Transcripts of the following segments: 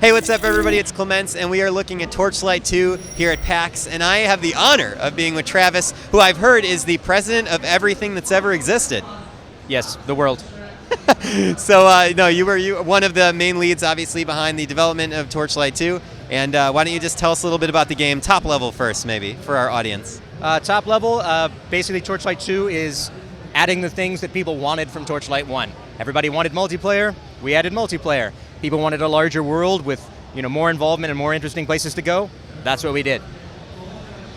Hey, what's up, everybody? It's Clements, and we are looking at Torchlight II here at PAX, and I have the honor of being with Travis, who I've heard is the president of everything that's ever existed. Yes, the world. So, no, you were one of the main leads, obviously, behind the development of Torchlight II, and why don't you just tell us a little bit about the game, top level first, maybe, for our audience. Top level, basically Torchlight 2 is adding the things that people wanted from Torchlight 1. Everybody wanted multiplayer, we added multiplayer. People wanted a larger world with more involvement and more interesting places to go. That's what we did.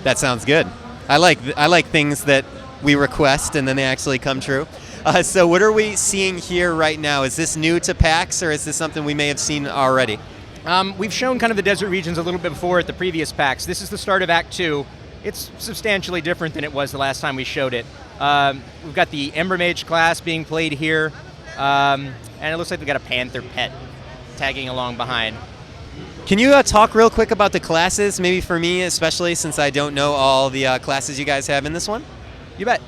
That sounds good. I like things that we request and then they actually come true. So what are we seeing here right now? Is this new to PAX, or is this something we may have seen already? We've shown kind of the desert regions a little bit before at the previous PAX. This is the start of Act 2. It's substantially different than it was the last time we showed it. We've got the Ember Mage class being played here, and it looks like we've got a Panther pet tagging along behind. Can you talk real quick about the classes, maybe for me especially, since I don't know all the classes you guys have in this one? You bet.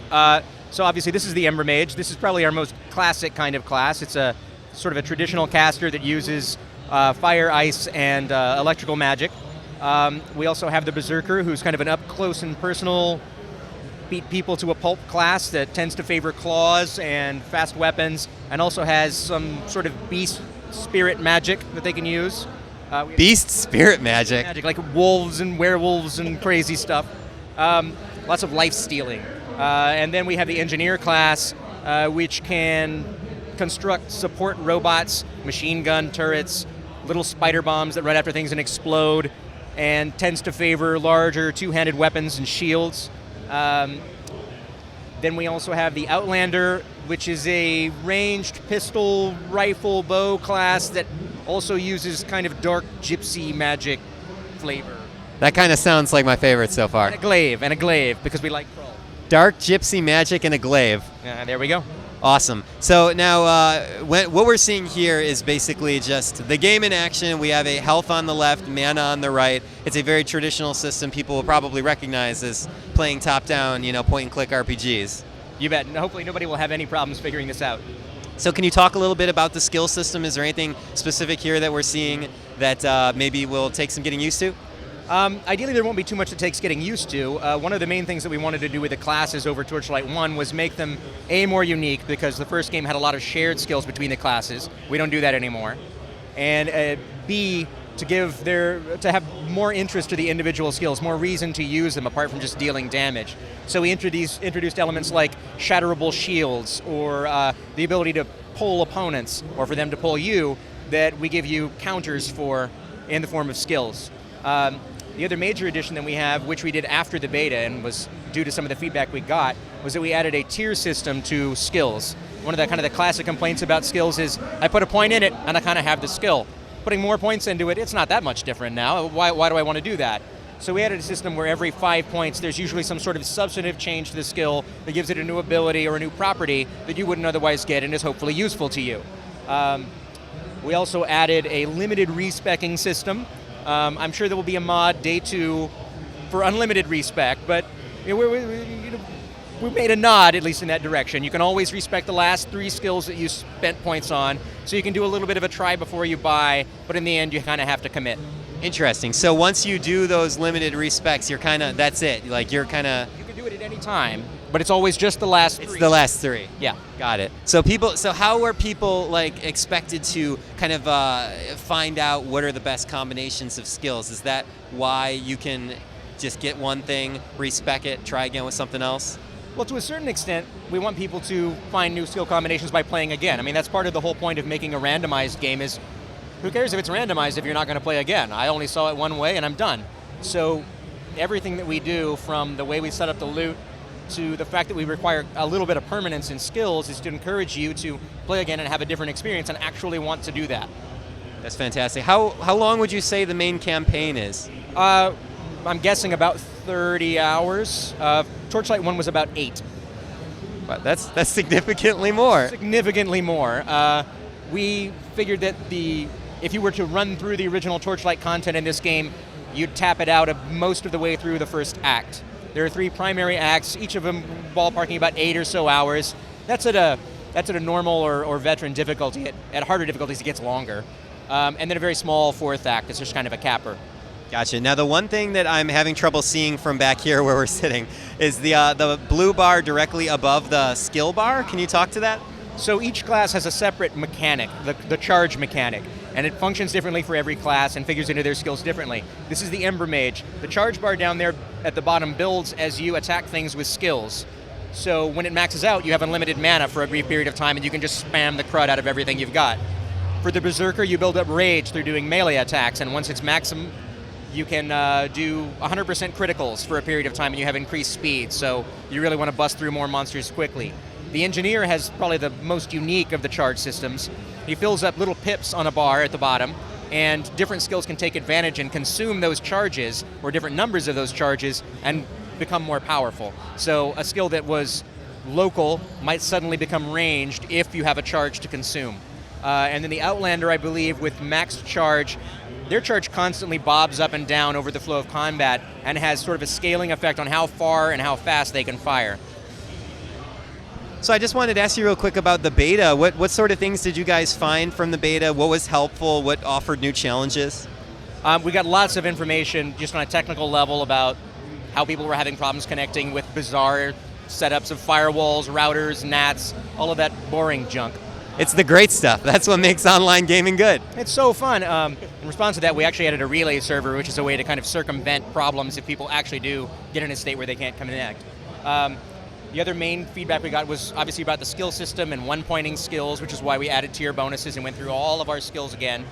So obviously this is the Ember Mage. This is probably our most classic kind of class. It's a sort of a traditional caster that uses fire, ice, and electrical magic. We also have the Berserker, who's kind of an up-close and personal, beat people to a pulp class that tends to favor claws and fast weapons, and also has some sort of beast spirit magic that they can use. Beast spirit magic? Like wolves and werewolves and crazy stuff. Lots of life stealing. And then we have the Engineer class, which can construct support robots, machine gun turrets, little spider bombs that run after things and explode, and tends to favor larger two-handed weapons and shields. Then we also have the Outlander, which is a ranged pistol, rifle, bow class that also uses kind of dark gypsy magic flavor. That kind of sounds like my favorite so far. And a glaive, because we like crawl. Dark gypsy magic and a glaive. There we go. Awesome. So now what we're seeing here is basically just the game in action. We have a health on the left, mana on the right. It's a very traditional system people will probably recognize as playing top-down, point-and-click RPGs. You bet. And hopefully nobody will have any problems figuring this out. So can you talk a little bit about the skill system? Is there anything specific here that we're seeing that maybe will take some getting used to? Ideally, there won't be too much that takes getting used to. One of the main things that we wanted to do with the classes over Torchlight 1 was make them, A, more unique, because the first game had a lot of shared skills between the classes. We don't do that anymore. And B, to have more interest to the individual skills, more reason to use them apart from just dealing damage. So we introduced elements like shatterable shields, or the ability to pull opponents, or for them to pull you, that we give you counters for in the form of skills. The other major addition that we have, which we did after the beta and was due to some of the feedback we got, was that we added a tier system to skills. One of the classic complaints about skills is, I put a point in it and I kind of have the skill. Putting more points into it, it's not that much different now. Why do I want to do that? So we added a system where every 5 points, there's usually some sort of substantive change to the skill that gives it a new ability or a new property that you wouldn't otherwise get and is hopefully useful to you. We also added a limited respecking system. I'm sure there will be a mod day 2 for unlimited respec, but we made a nod, at least in that direction. You can always respec the last 3 skills that you spent points on, so you can do a little bit of a try before you buy, but in the end you kind of have to commit. Interesting. So once you do those limited respecs, that's it. You can do it at any time, but it's always just the last 3. It's the last 3. Yeah. Got it. So how are people expected to kind of find out what are the best combinations of skills? Is that why you can just get one thing, respec it, try again with something else? Well, to a certain extent, we want people to find new skill combinations by playing again. I mean, that's part of the whole point of making a randomized game is, who cares if it's randomized if you're not going to play again? I only saw it one way and I'm done. So everything that we do, from the way we set up the loot to the fact that we require a little bit of permanence in skills, is to encourage you to play again and have a different experience and actually want to do that. That's fantastic. How long would you say the main campaign is? I'm guessing about 30 hours. Torchlight 1 was about 8. Wow, that's significantly more. Significantly more. We figured that if you were to run through the original Torchlight content in this game, you'd tap it out most of the way through the first act. There are 3 primary acts, each of them ballparking about 8 or so hours. That's at a normal or veteran difficulty. At harder difficulties, it gets longer. and then a very small fourth act. It's just kind of a capper. Gotcha. Now, the one thing that I'm having trouble seeing from back here where we're sitting is the blue bar directly above the skill bar. Can you talk to that? So each class has a separate mechanic, the charge mechanic, and it functions differently for every class and figures into their skills differently. This is the Ember Mage. The charge bar down there at the bottom builds as you attack things with skills. So when it maxes out, you have unlimited mana for a brief period of time, and you can just spam the crud out of everything you've got. For the Berserker, you build up Rage through doing melee attacks, and once it's maximum, you can do 100% criticals for a period of time, and you have increased speed, so you really want to bust through more monsters quickly. The Engineer has probably the most unique of the charge systems. He fills up little pips on a bar at the bottom, and different skills can take advantage and consume those charges, or different numbers of those charges, and become more powerful. So a skill that was local might suddenly become ranged if you have a charge to consume. And then the Outlander, I believe, with maxed charge, their charge constantly bobs up and down over the flow of combat and has sort of a scaling effect on how far and how fast they can fire. So I just wanted to ask you real quick about the beta. What sort of things did you guys find from the beta? What was helpful? What offered new challenges? We got lots of information just on a technical level about how people were having problems connecting with bizarre setups of firewalls, routers, NATs, all of that boring junk. It's the great stuff. That's what makes online gaming good. It's so fun. In response to that, we actually added a relay server, which is a way to kind of circumvent problems if people actually do get in a state where they can't connect. The other main feedback we got was obviously about the skill system and one-pointing skills, which is why we added tier bonuses and went through all of our skills again.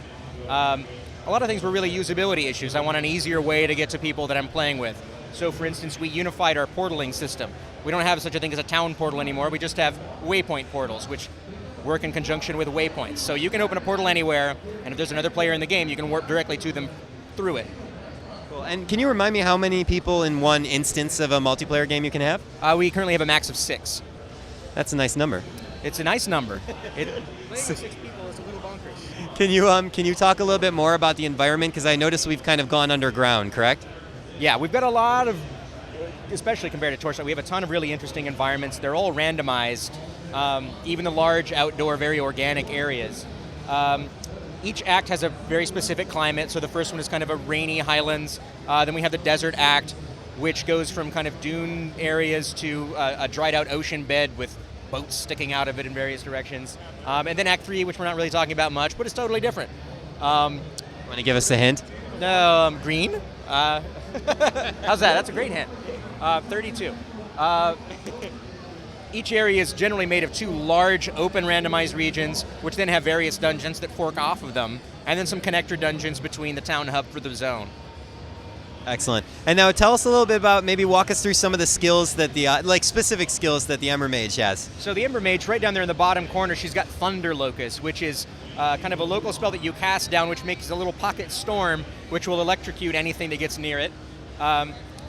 A lot of things were really usability issues. I want an easier way to get to people that I'm playing with. So for instance, we unified our portaling system. We don't have such a thing as a town portal anymore. We just have waypoint portals, which work in conjunction with waypoints. So you can open a portal anywhere, and if there's another player in the game, you can warp directly to them through it. Cool. And can you remind me how many people in one instance of a multiplayer game you can have? We currently have a max of 6. That's a nice number. It's a nice number. Playing with 6 people is a little bonkers. Can you talk a little bit more about the environment? Because I noticed we've kind of gone underground, correct? Yeah, we've got a lot of, especially compared to Torchlight, we have a ton of really interesting environments. They're all randomized, even the large outdoor, very organic areas. Each act has a very specific climate, so the first one is kind of a rainy highlands. Then we have the desert act, which goes from kind of dune areas to a dried out ocean bed with boats sticking out of it in various directions. And then Act 3, which we're not really talking about much, but it's totally different. Want to give us a hint? Green. How's that? That's a great hint. 32. Each area is generally made of 2 large, open, randomized regions, which then have various dungeons that fork off of them, and then some connector dungeons between the town hub for the zone. Excellent. And now tell us a little bit about, maybe walk us through some of the skills that the, specific skills that the Ember Mage has. So the Ember Mage, right down there in the bottom corner, she's got Thunder Locust, which is kind of a local spell that you cast down, which makes a little pocket storm, which will electrocute anything that gets near it.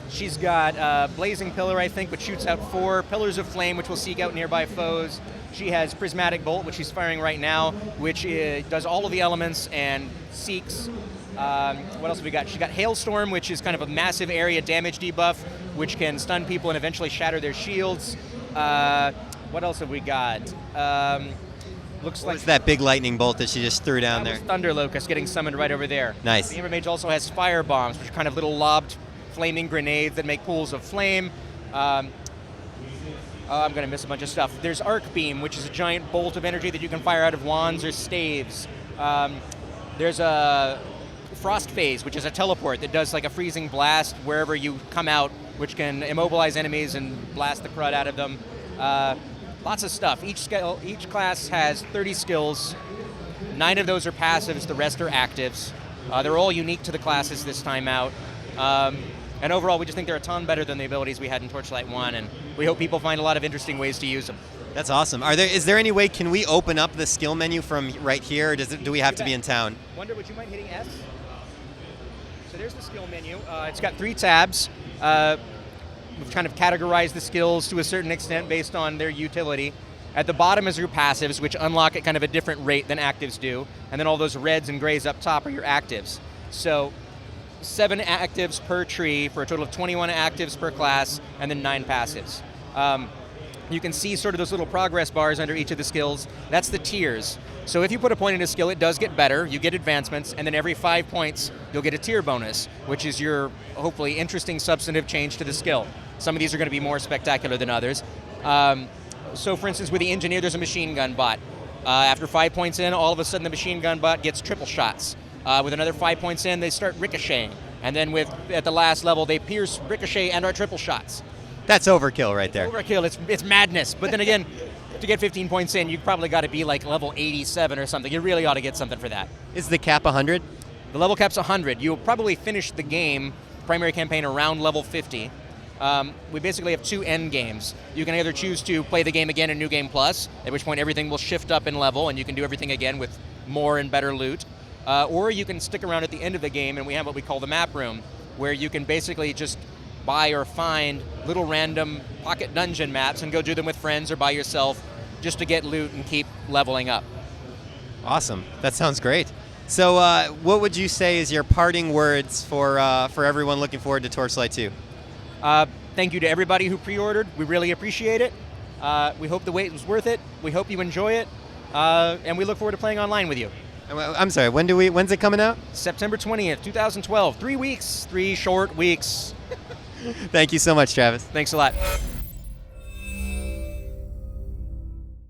She's got Blazing Pillar, I think, which shoots out 4 pillars of flame, which will seek out nearby foes. She has Prismatic Bolt, which she's firing right now, which does all of the elements and seeks. What else have we got? She's got Hailstorm, which is kind of a massive area damage debuff, which can stun people and eventually shatter their shields. What else have we got? Looks like that big lightning bolt that she just threw down there. Thunder Locust getting summoned right over there. Nice. The Ember Mage also has Fire Bombs, which are kind of little lobbed flaming grenades that make pools of flame. I'm going to miss a bunch of stuff. There's Arc Beam, which is a giant bolt of energy that you can fire out of wands or staves. There's a Frost Phase, which is a teleport that does like a freezing blast wherever you come out, which can immobilize enemies and blast the crud out of them. Lots of stuff. Each class has 30 skills. 9 of those are passives, the rest are actives. They're all unique to the classes this time out. And overall, we just think they're a ton better than the abilities we had in Torchlight 1, and we hope people find a lot of interesting ways to use them. That's awesome. Is there any way, can we open up the skill menu from right here, or do we have to be in town? Wonder, would you mind hitting S? So there's the skill menu. It's got 3 tabs. We've kind of categorized the skills to a certain extent based on their utility. At the bottom is your passives, which unlock at kind of a different rate than actives do. And then all those reds and grays up top are your actives. So 7 actives per tree for a total of 21 actives per class, and then 9 passives. you can see sort of those little progress bars under each of the skills. That's the tiers. So if you put a point in a skill, it does get better, you get advancements, and then every 5 points, you'll get a tier bonus, which is your, hopefully, interesting substantive change to the skill. Some of these are going to be more spectacular than others. So for instance, with the engineer, there's a machine gun bot. After 5 points in, all of a sudden the machine gun bot gets triple shots. With another 5 points in, they start ricocheting. And then at the last level, they pierce, ricochet, and are triple shots. That's overkill right there. Overkill, it's madness. But then again, to get 15 points in, you've probably got to be like level 87 or something. You really ought to get something for that. Is the cap 100? The level cap's 100. You'll probably finish the game, primary campaign, around level 50. We basically have 2 end games. You can either choose to play the game again in New Game Plus, at which point everything will shift up in level and you can do everything again with more and better loot. Or you can stick around at the end of the game and we have what we call the map room, where you can basically just buy or find little random pocket dungeon maps and go do them with friends or by yourself just to get loot and keep leveling up. Awesome. That sounds great. So what would you say is your parting words for everyone looking forward to Torchlight 2? Thank you to everybody who pre-ordered. We really appreciate it. We hope the wait was worth it. We hope you enjoy it. And we look forward to playing online with you. I'm sorry, when's it coming out? September 20th, 2012. 3 weeks, 3 short weeks. Thank you so much, Travis. Thanks a lot.